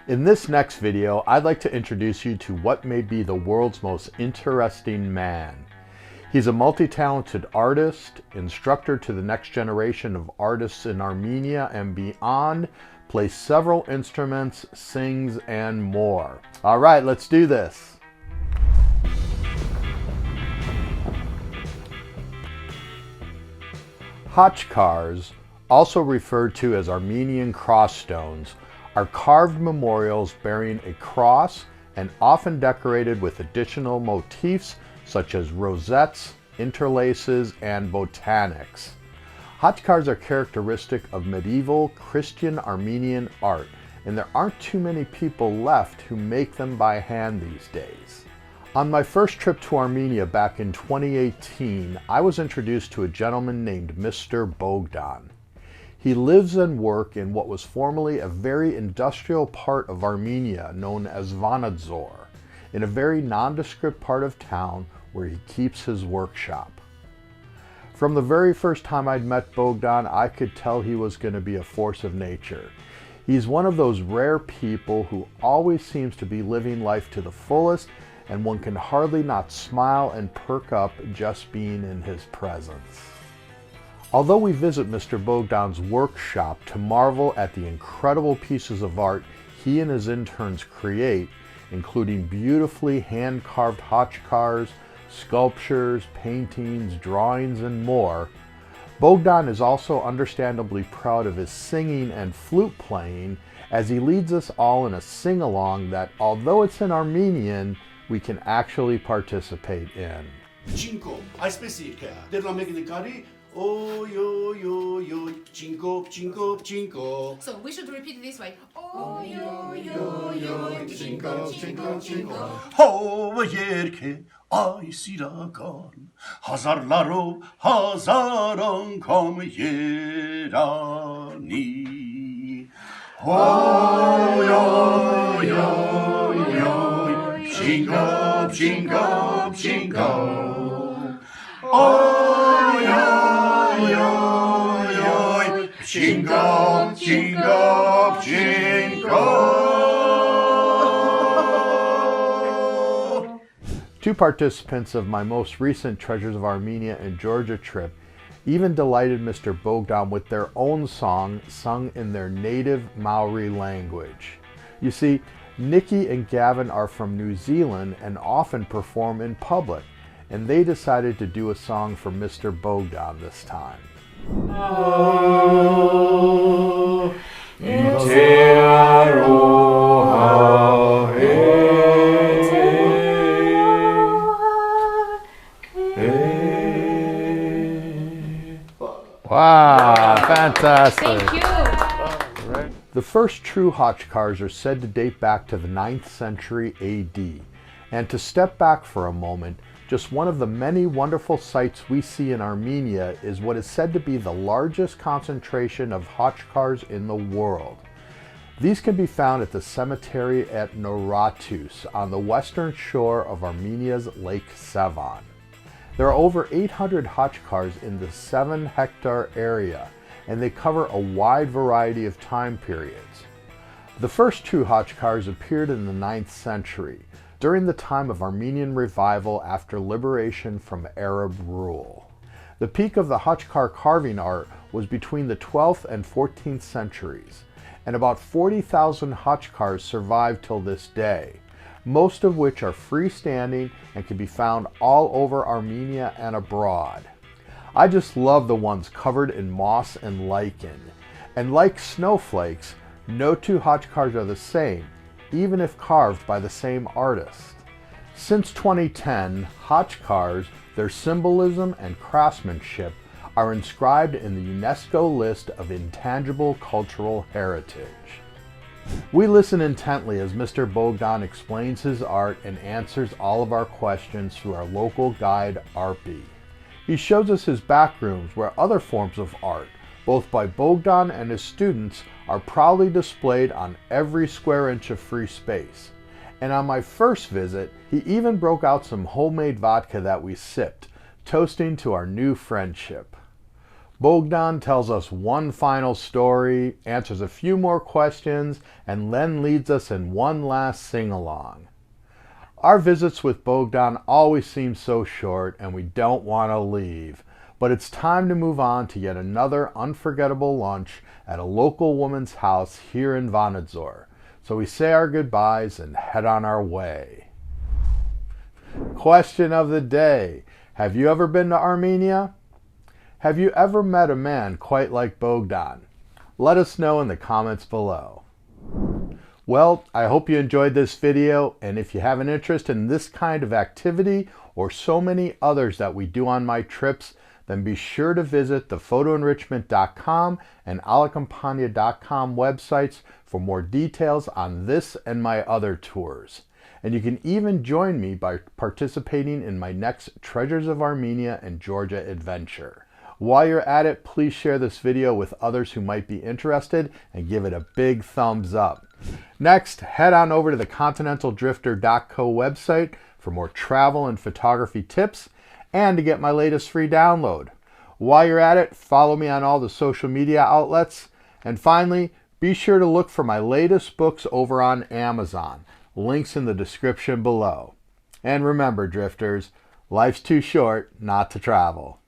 In this next video, I'd like to introduce you to what may be the world's most interesting man. He's a multi-talented artist, instructor to the next generation of artists in Armenia and beyond, plays several instruments, sings, and more. All right, let's do this. Khachkars, also referred to as Armenian cross stones, are carved memorials bearing a cross and often decorated with additional motifs such as rosettes, interlaces, and botanics. Khachkars are characteristic of medieval Christian Armenian art, and there aren't too many people left who make them by hand these days. On my first trip to Armenia back in 2018, I was introduced to a gentleman named Mr. Bogdan. He lives and works in what was formerly a very industrial part of Armenia known as Vanadzor, in a very nondescript part of town where he keeps his workshop. From the very first time I'd met Bogdan, I could tell he was going to be a force of nature. He's one of those rare people who always seems to be living life to the fullest, and one can hardly not smile and perk up just being in his presence. Although we visit Mr. Bogdan's workshop to marvel at the incredible pieces of art he and his interns create, including beautifully hand-carved khachkars, sculptures, paintings, drawings, and more, Bogdan is also understandably proud of his singing and flute playing as he leads us all in a sing-along that, although it's in Armenian, we can actually participate in. Cinco, այսպես իրք է, դեռ նա մեկ նկարի, oh yo yo yo, cinco, cinco, cinco. So we should repeat it this way. Oh yo yo yo, cinco, cinco, cinco. Հովը երգ է, այս իրական, հազար լարով, հազար անգամ երանի. Oh yo yo yo, cinco, cinco, cinco. Oh yo yo yo, cinco, cinco, cinco. Two participants of my most recent Treasures of Armenia and Georgia trip even delighted Mr. Bogdan with their own song sung in their native Maori language. You see, Nikki and Gavin are from New Zealand and often perform in public, and they decided to do a song for Mr. Bogdan this time. Wow, fantastic. Thank you. The first true khachkars are said to date back to the 9th century AD. And to step back for a moment, just one of the many wonderful sights we see in Armenia is what is said to be the largest concentration of khachkars in the world. These can be found at the cemetery at Noratus on the western shore of Armenia's Lake Sevan. There are over 800 khachkars in the 7-hectare area, and they cover a wide variety of time periods. The first two khachkars appeared in the 9th century, during the time of Armenian revival after liberation from Arab rule. The peak of the khachkar carving art was between the 12th and 14th centuries, and about 40,000 khachkars survive till this day, most of which are freestanding and can be found all over Armenia and abroad. I just love the ones covered in moss and lichen, and like snowflakes, no two khachkars are the same, even if carved by the same artist. Since 2010, khachkars, their symbolism and craftsmanship are inscribed in the UNESCO list of intangible cultural heritage. We listen intently as Mr. Bogdan explains his art and answers all of our questions through our local guide, Arpi. He shows us his back rooms where other forms of art, both by Bogdan and his students, are proudly displayed on every square inch of free space. And on my first visit, he even broke out some homemade vodka that we sipped, toasting to our new friendship. Bogdan tells us one final story, answers a few more questions, and then leads us in one last sing-along. Our visits with Bogdan always seem so short and we don't want to leave, but it's time to move on to yet another unforgettable lunch at a local woman's house here in Vanadzor. So we say our goodbyes and head on our way. Question of the day: have you ever been to Armenia? Have you ever met a man quite like Bogdan? Let us know in the comments below. Well, I hope you enjoyed this video, and if you have an interest in this kind of activity or so many others that we do on my trips, then be sure to visit the photoenrichment.com and alacampagna.com websites for more details on this and my other tours. And you can even join me by participating in my next Treasures of Armenia and Georgia adventure. While you're at it, please share this video with others who might be interested and give it a big thumbs up. Next, head on over to the continentaldrifter.co website for more travel and photography tips and to get my latest free download. While you're at it, follow me on all the social media outlets. And finally, be sure to look for my latest books over on Amazon. Links in the description below. And remember, drifters, life's too short not to travel.